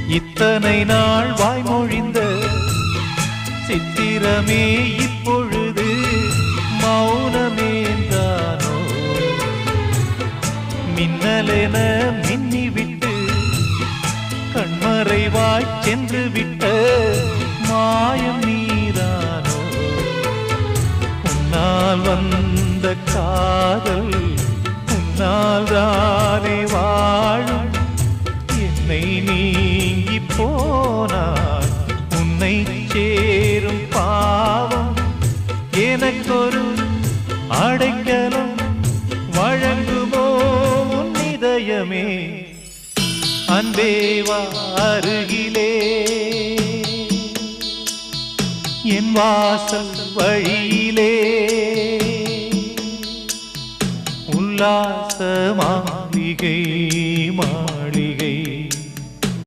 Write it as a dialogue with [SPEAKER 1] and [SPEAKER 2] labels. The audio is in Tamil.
[SPEAKER 1] இத்தனை நாள் வாய்மொழிந்த சித்திரமே இப்பொழுது மௌனமேந்தானோ? மின்னலென மின்னிவிட்டு கண்மறைவாய் சென்று விட்ட மாயம் நீதானோ? உன்னால் வந்த காதல் உன்னால் தானே வாழும். என்னை நீங்கி போனார் உன்னை சேரும் பாவம். எனக்கொரு அடைக்கலம் வழங்குமோ உன் இதயமே? அன்பேவா அருகிலே என் வாசல் வழியிலே உல்லாச மாளிகை